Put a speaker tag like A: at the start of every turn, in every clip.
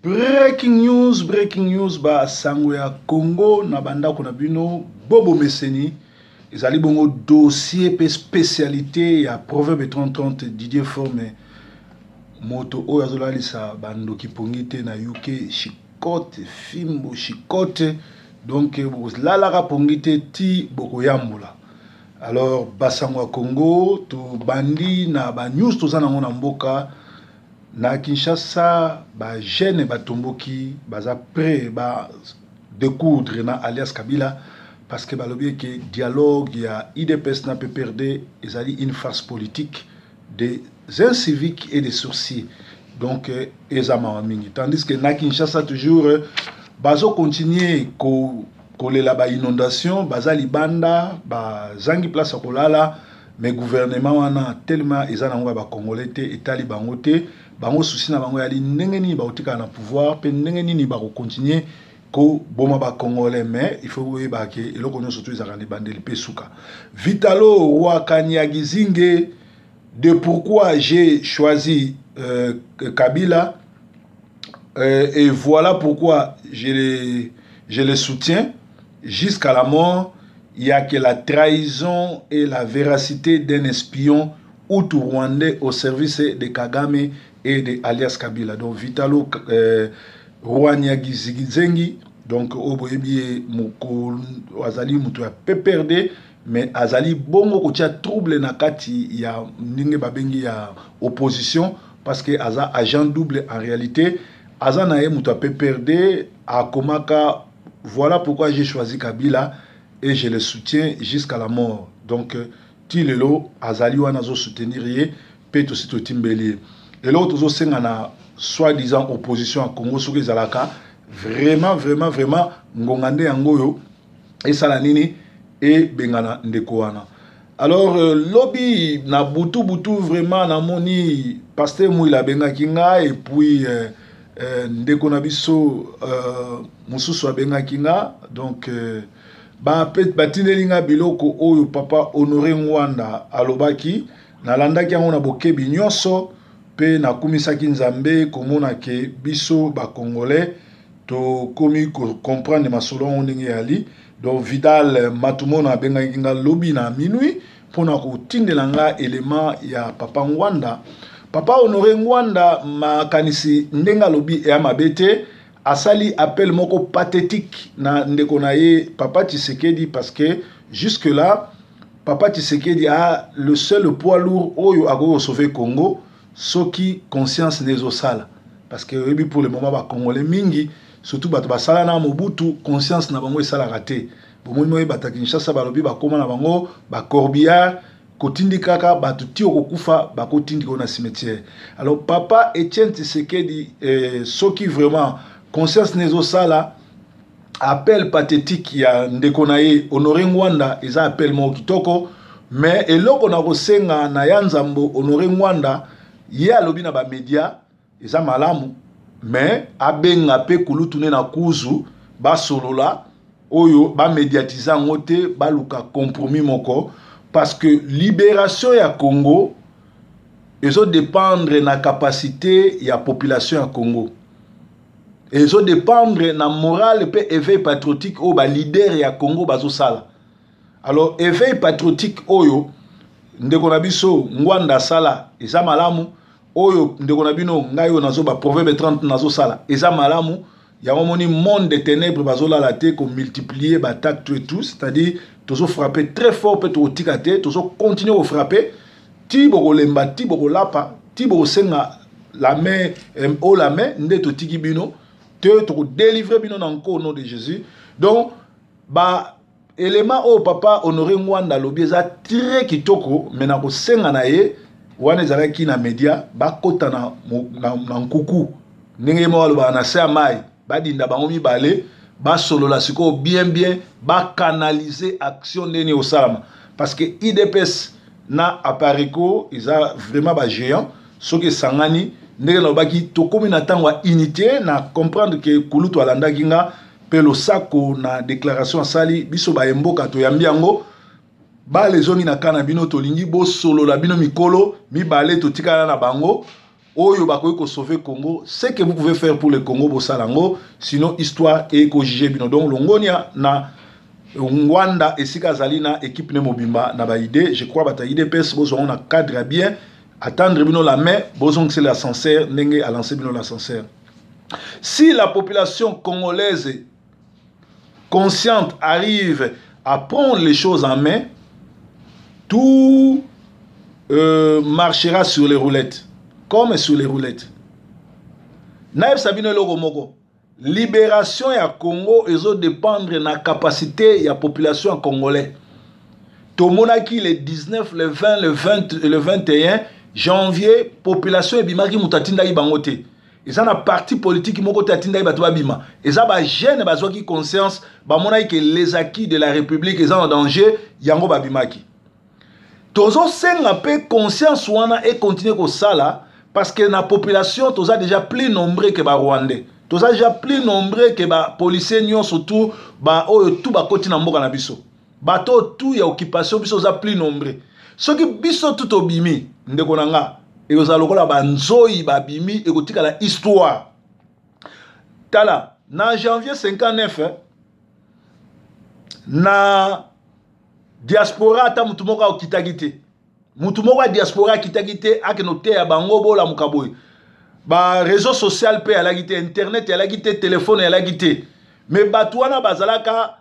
A: Breaking news ba sango ya Congo na bandako na bino Bobo Meseni ezali bongo dossier pe spécialité ya Proverbe 30 Didier Forme moto oyo azolalisa bandoki pongite na UK Chikote Fimbo Chikote donc lalaka pongite ti boko yambola. Alors basango ya Congo to bandi na ba news tozana ngona mboka na Kinshasa ba jeune batomboki baza prêt ba découdre na alias Kabila parce que balobi que dialogue ya IDPS na PPRD ezali une farce politique des inciviques et des sorciers donc ezama mingi tandis que na Kinshasa toujours bazo continuer ko kolela ba inondation baza libanda ba zangi place kolala mais gouvernement wana tellement ezana ngo ba congolais te etali bango te bango souci na bango yali ndenge nini ba otika na pouvoir pe ndenge nini ba continuer ko boma ba congolais mais il faut ba ke eloko nyonso to ezaka ni bandeli pe suka Vitalo roi Kanyagizinge de pourquoi j'ai choisi Kabila et voilà pourquoi je le soutiens jusqu'à la mort. Il n'y a que la trahison et la véracité d'un espion outou-rwandais au service de Kagame et de alias Kabila. Donc Vitalo Rwanyagizigizengi, donc Oboyebi Azali Moutou a PPRD, mais Azali Bongo Kotia trouble na kati ya Ninge Babengi ya opposition parce que Aza agent double en réalité. Aza Nae Moutou a PPRD à Komaka. Voilà pourquoi j'ai choisi Kabila et je le soutiens jusqu'à la mort. Donc, Tilelo, Azali Wanazo soutenir ye, Peto Sito Timbeli. Et l'autre, c'est na soi-disant opposition à Congo, sur les Alaka, vraiment, Ngongande Angoyo, et Salanini, et Bengana Ndekoana. Alors, lobby, na Boutou, vraiment, na moni, Pasteur Mouila Benga Kinga, et puis, Ndeko Nabiso, Moussou Benga Kinga, donc, batindelinga biloko oyo papa Honoré Mwanda alobaki nalandaki yango na bokebi nyonso pe nakumisaki nzambe komona ke biso ba congolais to komi comprendre masolo ndenge yali donc Vidal Matumona bengaki nga lobi na minuit pona kotindela nga élément ya papa Mwanda papa Honoré Mwanda makanisi ndenga lobi ya mabete asali appel moko pathétique na ndeko na ye Papa Tshisekedi parce que jusque là Papa Tshisekedi a le seul poids lourd oyo ako sauver Congo soki conscience nezo sala parce que pour le moment ba congolais mingi surtout bato basala na Mobutu conscience na bango esala raté bomoni moye bata Kinshasa balobi ba koma na bango ba corbillard kotindi kaka bato ti okokufa ba kotindi ko na cimetière alors Papa Etienne Tshisekedi soki vraiment conscience nezo sala appel pathétique ya ndeko na ye Honoré Mwanda eza appel mo kitoko mais eloko na kosenga na ya nzambo Honoré Mwanda ye alobi na ba media eza malamu mais abenga pe kulutune na kuzu ba solola oyo ba médiatiser ngote ba luka compromis moko parce que libération ya Congo ezo dépendre na capacité ya population ya Congo. Et ça dépendre na morale pe éveil patriotique au ba leader ya Congo bazo sala. Alors éveil patriotique oyo ndeko na biso Ngwanda sala eza malamu oyo ndeko na bino ngayo nazo ba Proverbe 30 nazo sala eza malamu ya moni monde des ténèbres bazo la te ko multiplier ba attaque tout c'est-à-dire tozo frapper très fort pe to tikate tozo continuer au frapper ti boko lemba ti boko lapa ti boko senga la main o la main ndeto tiki bino te délivrer bino au nom de Jésus. Donc, ba élément au papa Honoré Mwanda lobi eza très kitoko mais na ko senga na ye wana ezala ki na media ba kota na nkuku ndenge mo aloba na se mai ba dinda bango mibale ba solo la siko bien ba canaliser action ndeni au salama parce que IDPS na apariko eza vraiment ba géant soki sangani ndenge na baki to komi na tangwa unité na comprendre que kulutu alanda kinga pelo sako na déclaration sali biso ba emboka to yambi yango ba les zongi na kana bino to lingi bo solo la bino mikolo mi balé to tikana na bango oyo bakoki ko sauver Congo, ce que vous pouvez faire pour le Congo bosalango, sinon histoire et ko juger bino. Donc longonia na Rwanda esika zalina équipe ne mobimba na ba idée, je crois bata idée pes bozo on a cadre bien, attendre bino la main, bozo c'est l'ascenseur, nenge a lancer bino l'ascenseur. Si la population congolaise consciente arrive à prendre les choses en main, tout marchera sur les roulettes, comme sur les roulettes. Naïf Sabine Loromoko, libération ya Congo ezo dépendre na capacité ya population congolais. Tomonaki le 19, le 20, le 20, le 21 janvier, population ebimaki mutatinda ibangote. Ils ont un parti politique qui m'a dit que ils ont un jeune qui conscience que les acquis de la République sont en danger. Yango babimaki. Tozo senga pe conscience wana et continuer ko sala parce que la population toza déjà plus nombreux que ba Rwandais. Toza déjà plus nombreux que ba policiers nyon surtout ba oyo tout ba koti na mboka na biso. Bato tout ya occupation biso za plus nombreux. Ce qui biso tout obimi ndeko nanga et aux alokola banzoi babimi et kotika la histoire. Tala, na janvier 59, na diaspora ata mutumoka okitagite. Mutumoka diaspora kitagite ake note ya bango bola mukaboy. Ba réseau social pe alagite, internet alagite, téléphone alagite. Mais batouana bazalaka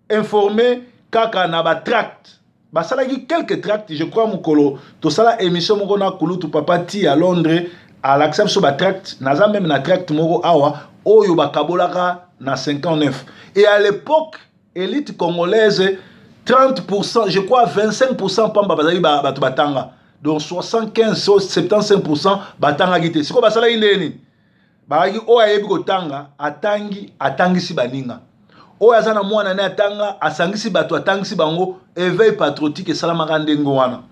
A: informé kaka na ba tract. Basalaki quelques tracts, je crois mukolo. To sala émission moko na kulu tu papa ti à Londres à l'accepte sur ba tract, naza même na tract moko awa oyo bakabolaka na 59. Et à l'époque, élite congolaise 30%, je crois 25% pamba bazali batu batanga. Donc 75 75% batanga gite. Siko basala indeni. Baraki oya yebi ko tanga atangi si baninga. Oya zana mwana ne atanga asangisi batu atangisi bango éveil patriotique et salamaka ndengo wana.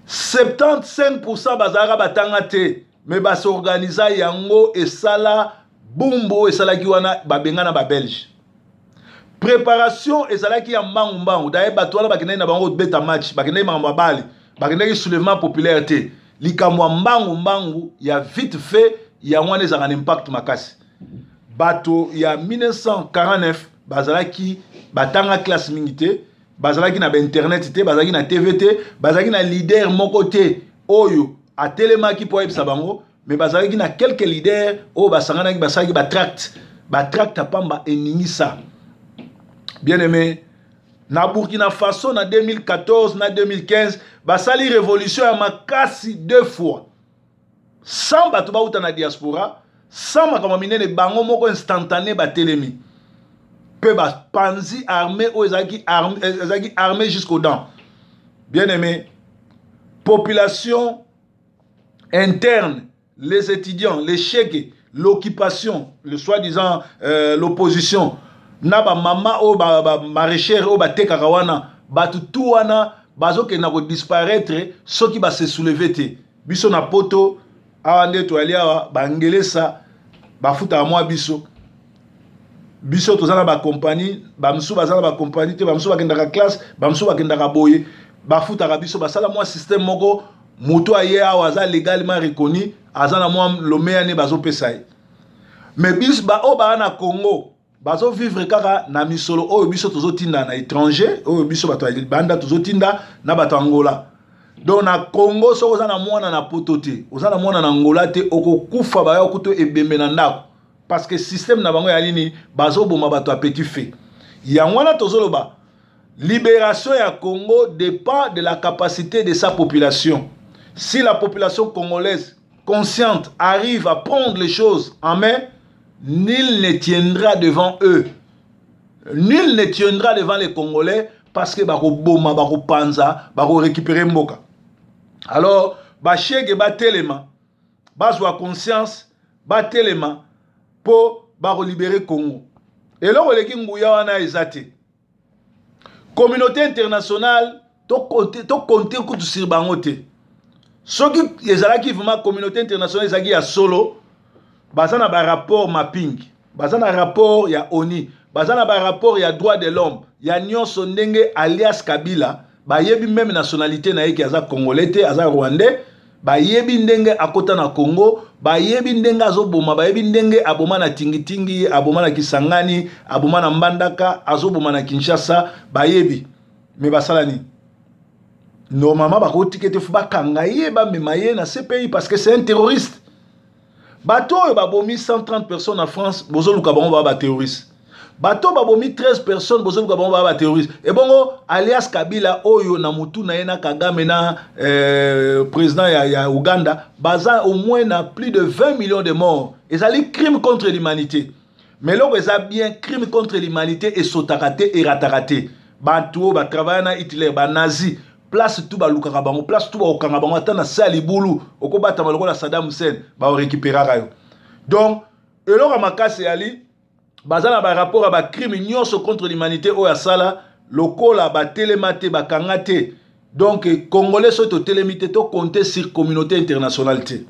A: 75% bazara batanga te mais bas organisa yango et sala bumbo et sala ki wana babenga na ba Belge. Préparation et sala ki ya mbangu mbangu daye batu wana bakende na bango beta match bakende mamba bali bakende soulèvement populaire te likamwa mbangu mbangu ya vite fait ya wana ezanga impact makasi. Bato ya 1949 bazalaki batanga classe mingité bazalaki na internet te bazalaki na TV te bazalaki na leader moko te oyo atelemaki po ebisa bango mais bazalaki na quelques leaders o basanganaki basalaki batract pamba eningisa. Bien aimé, na Burkina Faso na 2014 na 2015 basali révolution ya makasi deux fois sans bato bauta na diaspora sans makambo minene bango moko instantané batelemi pe ba panzi armé o ezaki armé jusqu'aux dents. Bien aimé, population interne, les étudiants, les chèques, l'occupation, le soi-disant l'opposition, na ba mama o ba maraîchère o ba tekaka wana batu tout wana bazoke na ko disparaître soki ba se soulever te biso na poto awande to aliawa bangelesa bafuta mwa biso tozana ba compagnie bamsu bazana ba compagnie te bamsu bakendaka classe bamsu bakendaka boye bafuta biso basala mwa système moko muto aye awa aza légalement reconnu azana mwa lomea ne bazopesa ye mais biso ba o ba na Congo bazo vivre kaka na misolo oyo biso tozotinda na étranger oyo biso bato banda tozotinda na bato Angola. Donc na Congo so ozana mwana na poto te ozana mwana na Angola te okokufa ba yo kuto ebembe na ndako parce que système na bango ya lini bazo boma bato a petit fait. Yangwana tozoloba libération ya Congo dépend de la capacité de sa population. Si la population congolaise consciente arrive à prendre les choses en main, nul ne tiendra devant eux. Nul ne tiendra devant les Congolais parce que bako boma, bako panza, bako récupérer mboka. Alors, ba chege ba telema, ba zwa conscience, ba telema pour bako libérer Congo. Et là, oleki nguya wana ezate. Communauté internationale, to compter kutu sur bango te. Soki ezalaki vraiment communauté internationale ezaki ya solo, bazana ba rapport mapping, bazana rapport ya ONU, bazana ba rapport ya droit de l'homme, ya nyonso ndenge alias Kabila, ba yebi même nationalité na yeki aza congolais te, aza rwandais, bayebi ndenge akota na Congo, bayebi ndenge azoboma, bayebi ndenge aboma na Tingitingi, aboma na Kisangani, aboma na Mbandaka, azoboma na Kinshasa, bayebi. Mais basalani. Normalement, bakotikete fu bakanga ye ba memaye na CPI parce que c'est un terroriste. Bato babomi 130 personnes en France, bozo luka bango ba terroriste. Bato babomi 13 personnes, bozo luka bango ba terroriste. Et bongo alias Kabila oyo na mutu na yena Kagame na président ya Uganda, baza au moins na plus de 20 millions de morts. Et ça les crimes contre l'humanité. Mais là ça bien crime contre l'humanité et sotakate et ratakate. Bato ba travailler na Hitler, ba nazi. Place tout baluka bango, place tout okanga bango atana sali bulu, okobata maloko la Saddam Hussein, ba récupérer rayo. Donc, eloko makasi ali bazana ba rapport à ba crime nyonso contre l'humanité o ya sala, lokola ba télématé ba kangate. Donc congolais sont au télémité to compter sur communauté internationale té.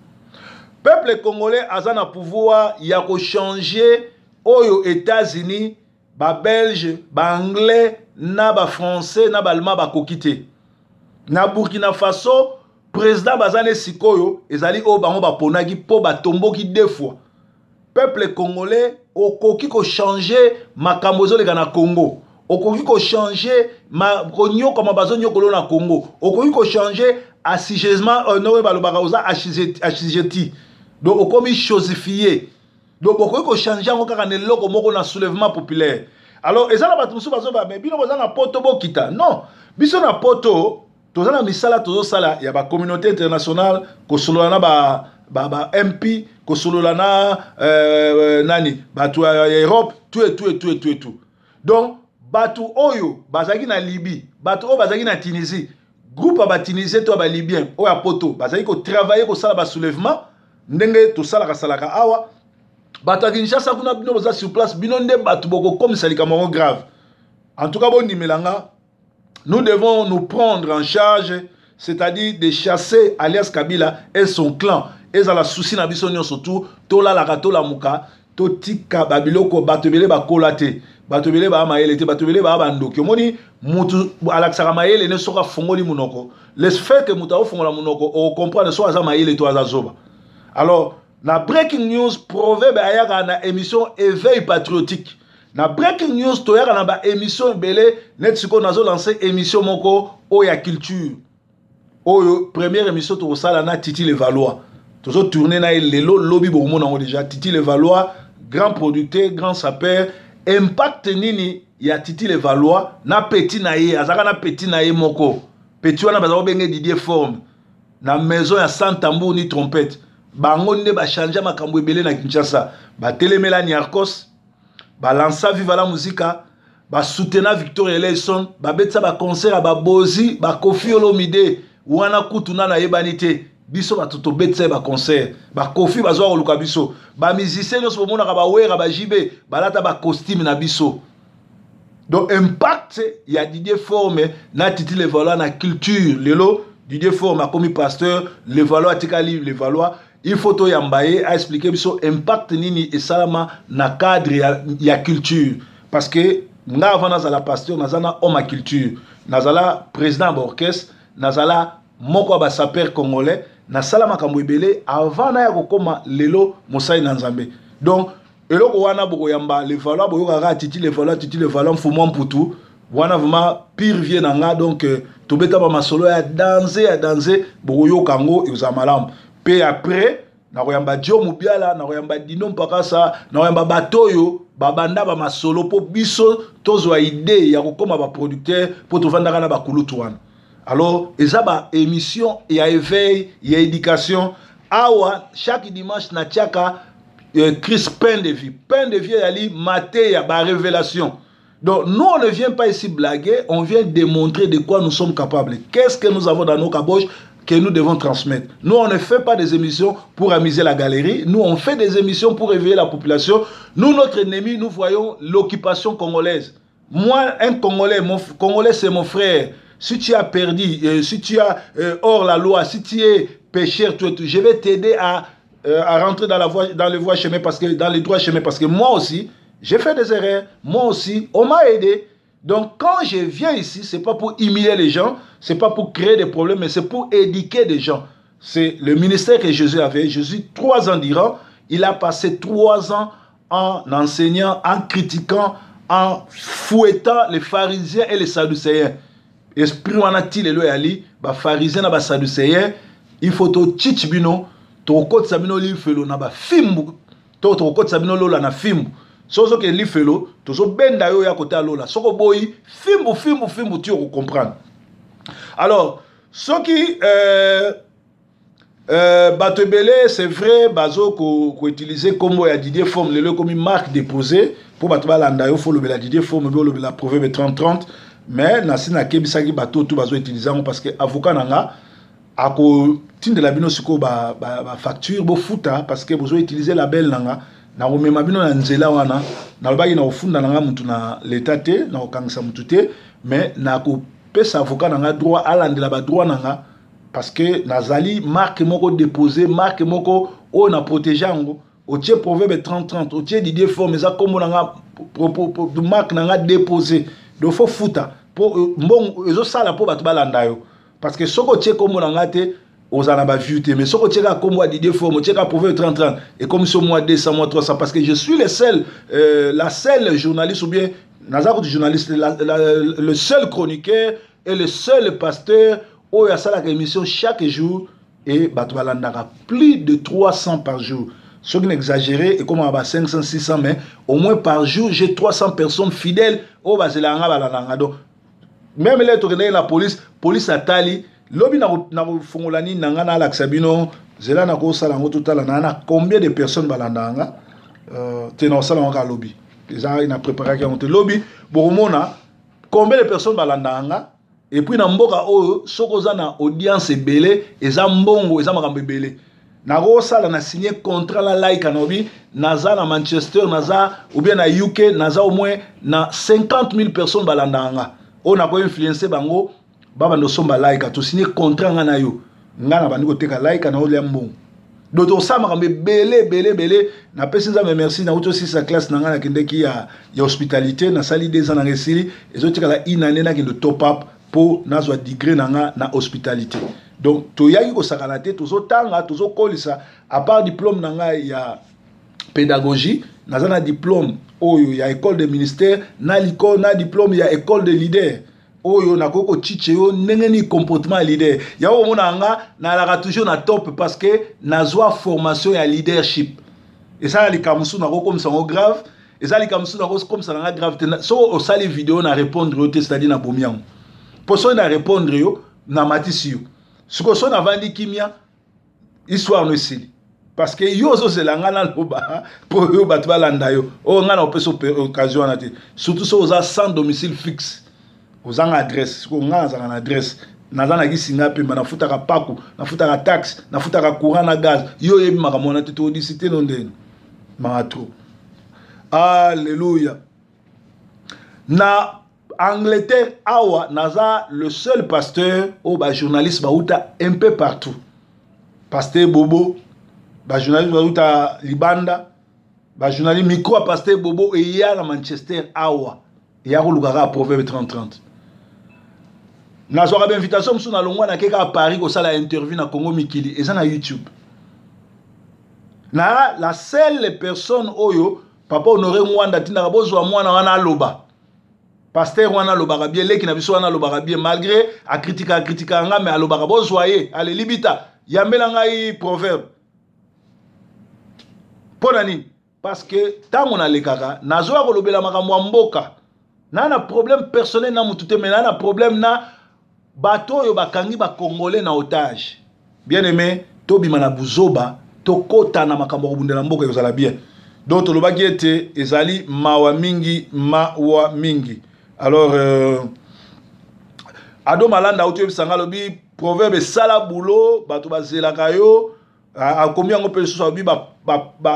A: Peuple congolais azana pouvoir ya ko changer oyo États-Unis, ba Belge, ba anglais, na ba français, na ba allemand ba kokité. Na Burkina Faso, président Bazane Sikoyo, ezali o bango ba ponaki po ba tomboki 2 fois. Peuple congolais, okoki ko changer makambo ezoleka na Congo. Okoki ko changer ma konyo koma bazonyo kolo na Congo. Okoki ko changer assujettissement honoré balobaka oza assujetti. Donc okomi chosifié. Donc okoki ko changer ngo kaka neloko moko na soulèvement populaire. Alors ezala batu musu bazoba mais bino bazana poto bokita. Non, biso na poto tozana misala tozo sala ya ba communauté internationale ko solola na ba MP ko solola na nani batu ya Europe tout. Donc batu oyo bazaki na Libye, batu oyo bazaki na Tunisie, groupe ba Tunisien to ba Libyen oyo poto bazaki ko travailler ko sala ba soulèvement ndenge to sala ka salaka awa batu ya Kinshasa kuna bino boza sur place bino nde batu boko comme salika moko grave. En tout cas bon nimelanga nous devons nous prendre en charge, c'est-à-dire de chasser alias Kabila et son clan. Et ça la souci na biso surtout tola la katola muka to tika babiloko batobele ba kolate batobele ba maele te batobele ba bandoki moni mutu alaksaka maele ne soka fongoli munoko les fait que muta ofongola munoko o comprendre so aza maele to aza zoba. Alors la breaking news proverbe ayaka na émission éveil patriotique. Na breaking news toyaka na ba émission belé net siko nazo lancer émission moko oya culture. Oyo première émission to sala na Titi Le Valois. Tozo tourner na lelo lobby bo mona déjà Titi Le Valois, grand producteur, grand sapeur, impact nini ya Titi Le Valois na petit na ye, azaka na petit na ye moko. Petit wana bazako benge Didier Forme. Na maison ya sans tambour ni trompette. Bango nde ba changer makambo ebele na Kinshasa. Ba telemela ni Arcos. Ba lança viva la musica, ba soutenir Victor Eleison, ba betsa ba concert ba bozi, ba Kofi Olomide, wana kutuna na yebanite, biso ba toto betsa ba concert, ba Kofi ba zo luka biso, ba musicien no so mona ka ba wera ba jibe, ba lata ba costume na biso. Donc impact ya Didier Forme na Titi Le Valois na culture, lelo Didier Forme a commis pasteur, Le Valois tikali Le Valois. Il faut to yambaye a expliquer biso impact nini et salama na cadre ya culture parce que nga avant nazala pasteur nazana homme culture nazala président d'orchestre nazala moko ba sapeur congolais na salama kambo ebele avant na ya kokoma lelo mosai na nzambe. Donc eloko wana boko yamba Le Valois boyo kaka Titi Le Valois mfumo mputu wana vraiment pire vie na nga donc to beta ba masolo ya danser boko yo kango e uzamalamu. Puis après, na koyamba Dio Mubiala, na koyamba Dino Mpakasa, na koyamba Batoyo, babanda ba masolo po biso tozwa idée ya kokoma ba producteur po tovandaka na ba kulutu wana. Alors, eza ba émission ya éveil, ya éducation. Awa chaque dimanche na tiaka Chris Pain de vie yali maté ya ba révélation. Donc nous on ne vient pas ici blaguer, on vient démontrer de quoi nous sommes capables. Qu'est-ce que nous avons dans nos caboches que nous devons transmettre. Nous, on ne fait pas des émissions pour amuser la galerie. Nous, on fait des émissions pour éveiller la population. Nous, notre ennemi, nous voyons l'occupation congolaise. Moi, un Congolais, Congolais, c'est mon frère. Si tu as perdu, si tu as hors la loi, si tu es pécheur, je vais t'aider à rentrer dans les voies chemins, dans les droits chemins, parce que moi aussi, j'ai fait des erreurs. Moi aussi, on m'a aidé. Donc, quand je viens ici, ce n'est pas pour humilier les gens, ce n'est pas pour créer des problèmes, mais c'est pour éduquer des gens. c'est le ministère que Jésus avait. Jésus, 3 ans durant, il a passé 3 ans en enseignant, en critiquant, en fouettant les pharisiens et les sadducéens. Esprit wanati lelo yali, ba pharisiens na ba sadducéens, il faut to chichibino, to kote sabino li felo na ba fimbu, to kote sabino lola na fimbu. Sozo ke li felo, to so benda yo ya kote lola. Soko boyi, fimbu tu comprendre. Alors, ce qui bateau belé, c'est vrai, bazo ko utiliser comme ya Didier Forme le comme marque déposée pour bateau balanda yo faut le la Didier Forme le la proverbe 30-30 mais na sina kebisaki bateau tout bazo utiliser parce que avocat nanga ako tinde la bino siko ba facture bo futa parce que besoin utiliser label nanga na remema bino na nzela wana na lobaki na ofunda nanga mutu na l'état te na okangisa mutu te mais na ko pesa avocat nanga droit alandela ba droit nanga parce que nazali marque moko déposé marque moko o na protéger ngo o tie proverbe 30-30 o tie Didier Forme za kombo nanga marque nanga déposé do fo futa pour mbongo ezo sala po bato balanda yo parce que soko tie kombo nanga te ozana ba vue te mais soko tie ka kombo Didier Forme tie ka proverbe 30-30 et comme ce mois 200 mois 300 parce que je suis le seul la seule journaliste ou bien nazako du journaliste le seul chroniqueur et le seul pasteur où il y a la émission chaque jour et Batoubalandara plus de 300 par jour. Ce qui n'est exagéré et comme on a 500, 600, mais au moins par jour, j'ai 300 personnes fidèles au Bazelanga Balandanga. Donc, même les tournés la police a tali, lobby na fongolani nangana laksabino, zela na ko salango total nana combien de personnes Balandanga tenant salanga lobby. Les gens ils ont préparé qui ont lobby, boromona combien de personnes Balandanga. Et puis, dans mboka oyo, sokoza na audience belé, eza mbongo, eza makambe belé. Na rosa la na signé contrat la like anobi, naza na Manchester, naza ou bien na UK, naza au moins na 50 000 personnes balandanga. On a quoi influencer bango, baba no somba like, to signé contrat nga na yo. Nga na bandiko teka like na ole mbongo. Doto sa makambe belé, na pesi nza me merci na auto 6 classe na nga na kende ki ya hospitalité, na sali des ans na resili, ezotika la inane na kende top up. Pour nazwa degré nanga na hospitalité. Donc toyaki ko sakalate tozo tanga tozo kolisa à part diplôme nanga ya pédagogie nazana diplôme oyo ya école de ministère na diplôme ya école de leader oyo nakoko chiche yo ndenge comportement leader ya o mona nga na la toujours na top parce que nazwa formation ya leadership et ça les kamusu nako comme ça grave et ça les kamusu nako comme ça nga grave so o sali vidéo na répondre au c'est-à-dire na bomiango. Pour ça, on a répondre yo na matisi yo. Ce que son avandi kimia histoire no sili. Parce que yo zo zelanga na loba pour yo batba landa yo. O nga na opeso occasion na te. Surtout so oza sans domicile fixe. Oza nga adresse, ko nga za na adresse. Naza na gisinga pe na futaka paku, na futaka taxe, na futaka courant na gaz. Yo yebi makamona te to dicité non den. Mato. Alléluia. Na Angleterre, awa, naza le seul pasteur ou journaliste baouta un peu partout. Pasteur Bobo, journaliste baouta Libanda, journaliste micro pasteur Bobo et hier à Manchester, awa. Et à Roulugara à Proverbe 30-30. Nazo une invitation sur na longwa na keka à Paris ko sala interview na Congo Mikili et ça na YouTube. Na la seule personne oyo papa Honoré Mwanda tinda bozo mwana wana loba. Pasteur wana lobaka bien leki na biso wana lobaka bien malgré a critica nga mais a lobaka bozoye ale libita yambela ngai proverbe pona nini parce que tango na lekaka nazo ya kolobela makambo mboka na problème personnel na mutu te mais na problème na bato yo bakangi ba congolais na otage bien aimé tobima na buzoba tokota na makambo kobundela mboka yozala bien donc tolobaki ete ezali mawa mingi. Alors, Ado Malanda, Otu Sangalobi, proverbe sala boulot, Batouba Zelakayo, a combien on peut se savoir,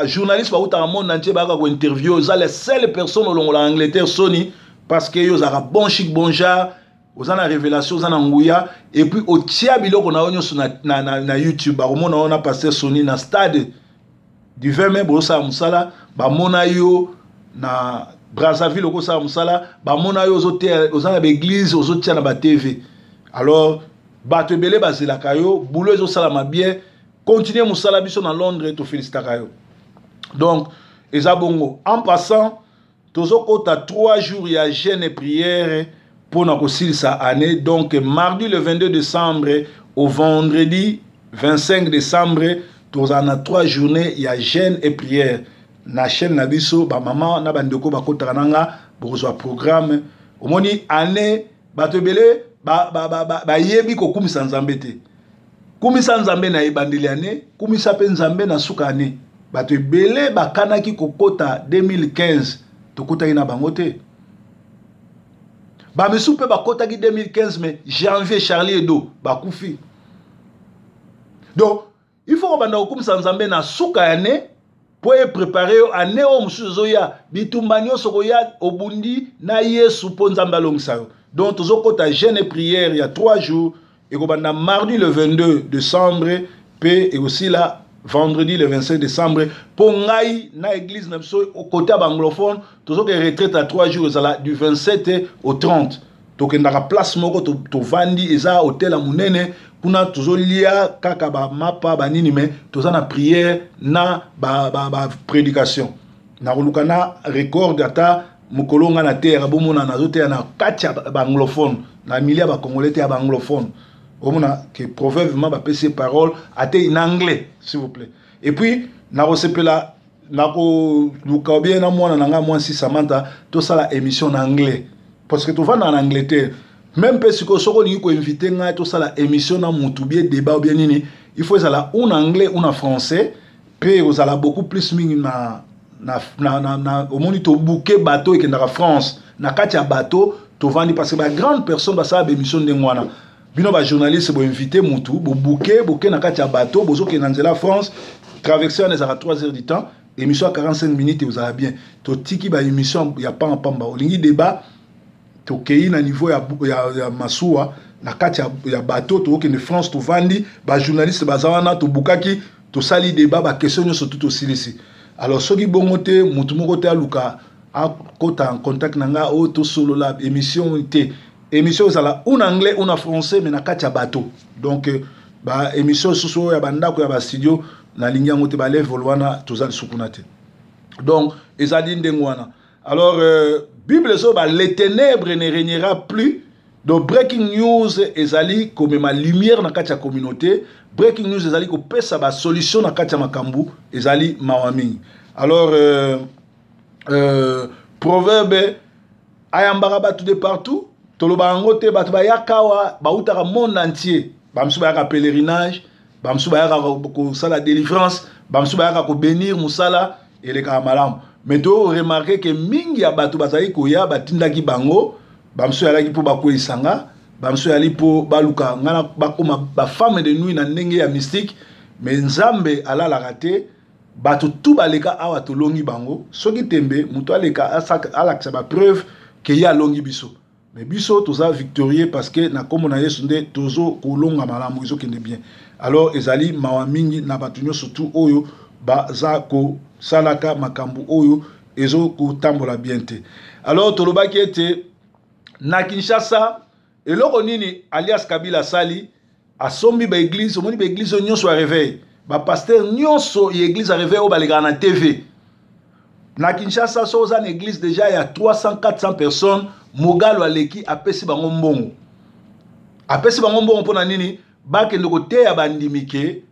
A: journaliste, dans le monde entier, ko interview, ils sont les seules personnes au long de l'Angleterre, Sony, parce que ils ont bon chic, bon genre, ils ont la révélation, ils ont ngouya, et puis au tia bilo qu'on a sur na YouTube, on a passé Sony na stade du 20 mai, Bosa Moussala, mona yo na Brazzaville au musala ba mona yo aux hôtels aux églises aux autres na ba TV alors bato ebele bazelaka yo boulot ezosalama bien continuer mosala biso na Londres tofelicitaka yo. Donc eza bongo en passant tozokota 3 jours ya jeûne et prière pour na kosilisa année. Donc mardi le 22 décembre au vendredi 25 décembre tozana 3 journées ya jeûne et prière na chaîne na biso ba mama na bandeko bakotaka nanga bokozwa programme omoni année bato ebele ba yebi ko kumisa nzambe te kumisa nzambe na ebandeli année kumisa pe nzambe na suka année bato ebele bakanaki kokota 2015 tokotaki na bango te ba misu pe bakotaki 2015 mais janvier Charlie Hebdo bakufi. Donc il faut banda kokumisa nzambe na suka année pour préparer année o musuzo ya bitumba nyonso ko ya obundi na Yesu po nzambe alongisa yo. Donc tozokota jeûne et prière il y a 3 jours et ko banda mardi le 22 décembre et aussi là vendredi le 25 décembre pour ngai na église na biso au côté anglophone tozoke retraite à 3 jours ezala du 27 au 30 tokendaka place moko to vandi eza hôtel à munene kuna tozolia kaka ba mapa ba nini mais tozana prière na ba prédication na kolukana record ata mukolonga na terre bomona nazote na kati ba anglophone na milia ba congolais te ba anglophone omona que proverbe ma ba pese parole ate en anglais s'il vous plaît. Et puis na resepela na ko luka bien na mwana nanga mwansi Samantha to sala émission en anglais parce que tu vas en Angleterre même si ko soko ni ko inviter nga to sala émission na mutu bien débat ou bien nini il faut ça en anglais ou en français puis vous allez beaucoup plus mingi na au monde to bouquet bateau et que na France na kati ya bateau to vandi parce que ba grande personne ba sala émission de ngwana bino ba journaliste bo inviter mutu bo bouquet na kati ya bateau bozo ke na nzela France traverser na za 3 heures du temps émission à 45 minutes et vous allez bien to tiki ba émission ya pamba olingi débat to kei na niveau ya masuwa na kati ya bateau to ke ne France to vandi ba journaliste ba zawana to bukaki to sali débat ba question nyonso tout aussi ici. Alors soki bongote mutu moko te aluka a kota en contact nanga o to solo la émission te émission zala en anglais ou en français mais na kati ya bateau. Donc ba émission soso ya bandako ya ba studio na linga ngote ba level wana to zali sukunate. Donc ezali ndengwana. Alors Bible so ba les ténèbres ne régnera plus. Donc breaking news ezali comme ma lumière na kati ya communauté. Breaking news ezali ko pesa ba solution na kati ya makambu ezali mawami. Alors proverbe ayambara batu de partout toloba ngote batu ba yakawa ba utaka monde entier. Bamsu ba yaka pèlerinage, bamsu ba yaka ko sala délivrance, bamsu ba yaka ko bénir musala et les kamalam. Mais tu remarqué que mingi ya batu bazali koya batindaki bango bamsu yalaki po bakoyi sanga bamsu yali po baluka ngana bakoma ba femme de nuit na ndenge ya mystique mais nzambe ala raté batu tout baleka awa to longi bango soki tembe muto aleka alakisa ba preuve que ya longi biso mais biso toza victorieux parce que na komo na Yesu nde tozo kolonga malamu izo kende bien. Alors ezali mawa mingi na batu nyonso tout oyo baza ko salaka makambu oyo ezo kotambola bien te. Alors tolobaki ete na Kinshasa eloko nini alias Kabila sali asombi ba église omoni ba église nyonso a réveil ba pasteur nyonso y église a réveil o balega na TV. Na Kinshasa so za na église déjà il y a 300-400 personnes mogalo aleki apesi bango mbongo. Apesi bango mbongo pona nini bakende ko te ya bandimike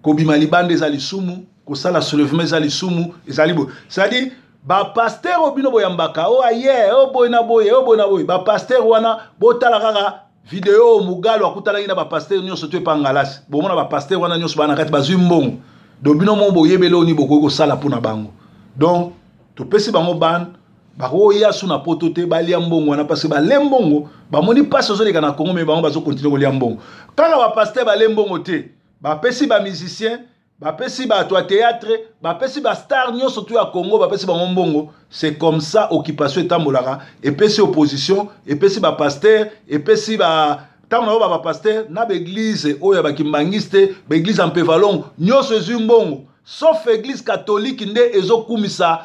A: ko bima libande za lisumu ko sala soulèvement za lisumu ezali bo. C'est-à-dire ba pasteur obino boyambaka o aye o boyna boye ba pasteur wana botala kaka vidéo mugalo akutala ngina ba pasteur nyonso to epangalasi bomona ba pasteur wana nyonso bana kati bazwi mbongo do bino mombo yebelo ni boko ko sala pona bango. Donc to pesi bango ban bako ya suna poto te balia mbongo wana parce que ba lembongo ba moni passe zo leka na Congo mais bango bazo continuer ko lia mbongo kaka ba pasteur ba lembongo te ba pesi ba musicien ba pesi ba to théâtre ba pesi ba star nyo surtout à Congo ba pesi ba mbongo. C'est comme ça occupation etambolaka et pesi opposition et pesi ba pasteur et pesi ba tango ba pasteur na ba église oya ba kimbangiste ba église en Pevalon nyonso ezumbongo sauf église catholique nde ezokumisa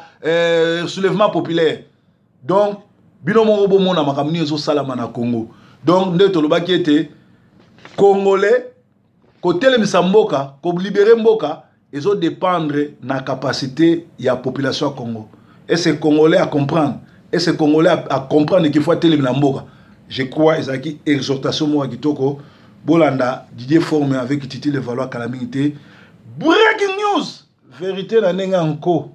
A: soulèvement populaire. Donc bino mongo bomona makamni ezo salama na Congo. Donc nde tolobaki ete Congolais, côté le Msamboka, comme libérer Mboka, ils ont dépendre de la capacité de la population à Congo. Et c'est Congolais à comprendre. Et c'est Congolais à comprendre qu'il faut télé Mboka. Je crois que c'est une exhortation moi qui toko. Bolanda, Didier formé avec Titi le Valois Calamité. Breaking news! Vérité la nenga anko.